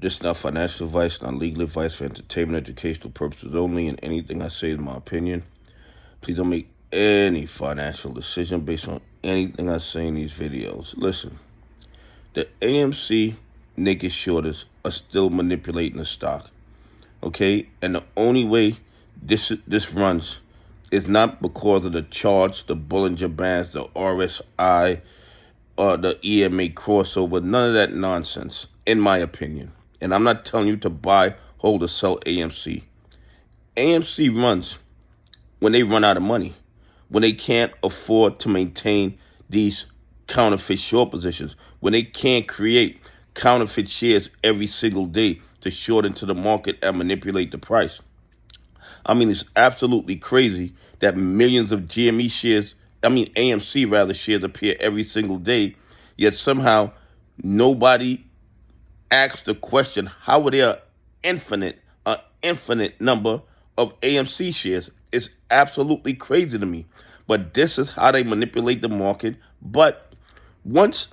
This is not financial advice, not legal advice, for entertainment, educational purposes only, and anything I say is my opinion. Please don't make any financial decision based on anything I say in these videos. Listen, the AMC naked shorters are still manipulating the stock, okay? And the only way this runs is not because of the charts, the Bollinger Bands, the RSI, or the EMA crossover. None of that nonsense, in my opinion. And I'm not telling you to buy, hold, or sell AMC. AMC runs when they run out of money, when they can't afford to maintain these counterfeit short positions, when they can't create counterfeit shares every single day to short into the market and manipulate the price. I mean, it's absolutely crazy that millions of AMC rather shares appear every single day, yet somehow nobody asks the question, how are there an infinite number of AMC shares? It's absolutely crazy to me. But this is how they manipulate the market. But once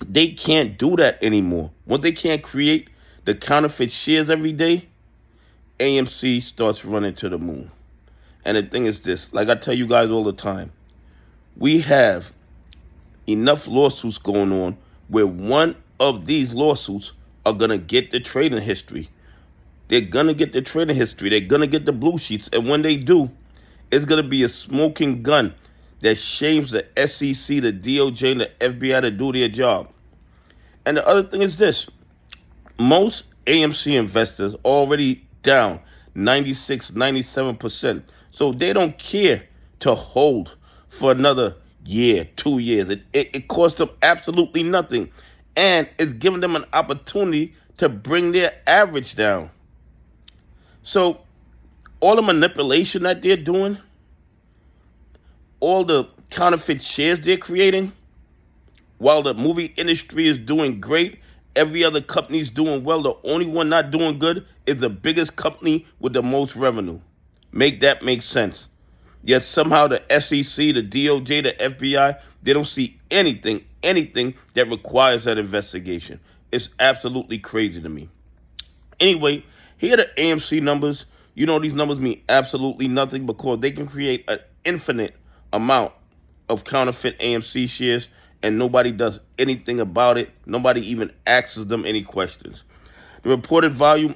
they can't do that anymore, once they can't create the counterfeit shares every day, AMC starts running to the moon. And the thing is this, like I tell you guys all the time, we have enough lawsuits going on where one of these lawsuits are going to get the trading history. They're going to get the trading history. They're going to get the blue sheets. And when they do, it's going to be a smoking gun that shames the SEC, the DOJ, and the FBI to do their job. And the other thing is this. Most AMC investors already down 96, 97%. So they don't care to hold for another year, 2 years. It costs them absolutely nothing. And it's giving them an opportunity to bring their average down. So all the manipulation that they're doing, all the counterfeit shares they're creating, while the movie industry is doing great, every other company is doing well. The only one not doing good is the biggest company with the most revenue. Make that make sense. Yet somehow the SEC, the DOJ, the FBI, they don't see anything that requires that investigation. It's absolutely crazy to me. Anyway, here are the AMC numbers. You know these numbers mean absolutely nothing because they can create an infinite amount of counterfeit AMC shares and nobody does anything about it. Nobody even asks them any questions. The reported volume,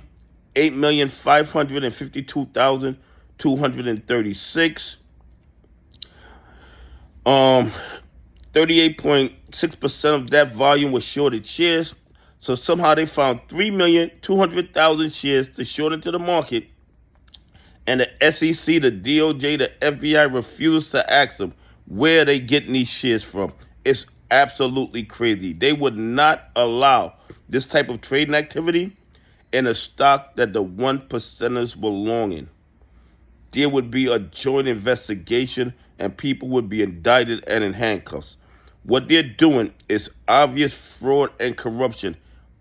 8,552,236. 38.6% of that volume was shorted shares. So somehow they found 3,200,000 shares to short into the market. And the SEC, the DOJ, the FBI refused to ask them where they getting these shares from. It's absolutely crazy. They would not allow this type of trading activity in a stock that the 1%ers were long in. There would be a joint investigation and people would be indicted and in handcuffs. What they're doing is obvious fraud and corruption,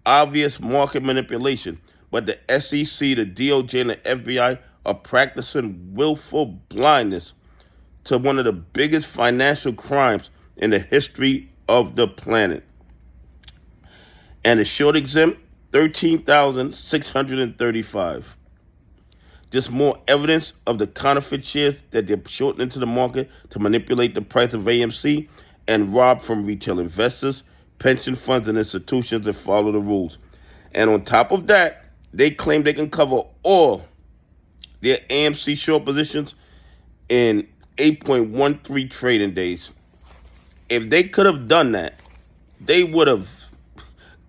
obvious market manipulation. But the SEC, the DOJ, and the FBI are practicing willful blindness to one of the biggest financial crimes in the history of the planet. And the short exempt, 13,635. Just more evidence of the counterfeit shares that they're shorting into the market to manipulate the price of AMC and rob from retail investors, pension funds, and institutions that follow the rules. And on top of that, they claim they can cover all their AMC short positions in 8.13 trading days. If they could have done that, they would have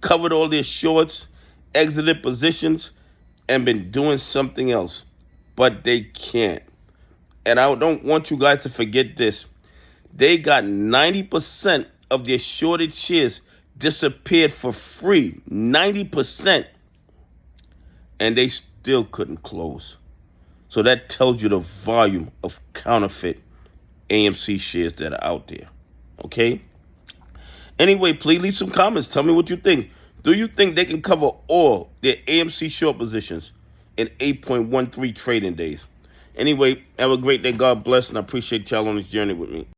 covered all their shorts, exited positions, and been doing something else. But they can't. And I don't want you guys to forget this. They got 90% of their shorted shares disappeared for free. 90%. And they still couldn't close. So that tells you the volume of counterfeit AMC shares that are out there. Okay? Anyway, please leave some comments. Tell me what you think. Do you think they can cover all their AMC short positions in 8.13 trading days? Anyway, have a great day. God bless, and I appreciate y'all on this journey with me.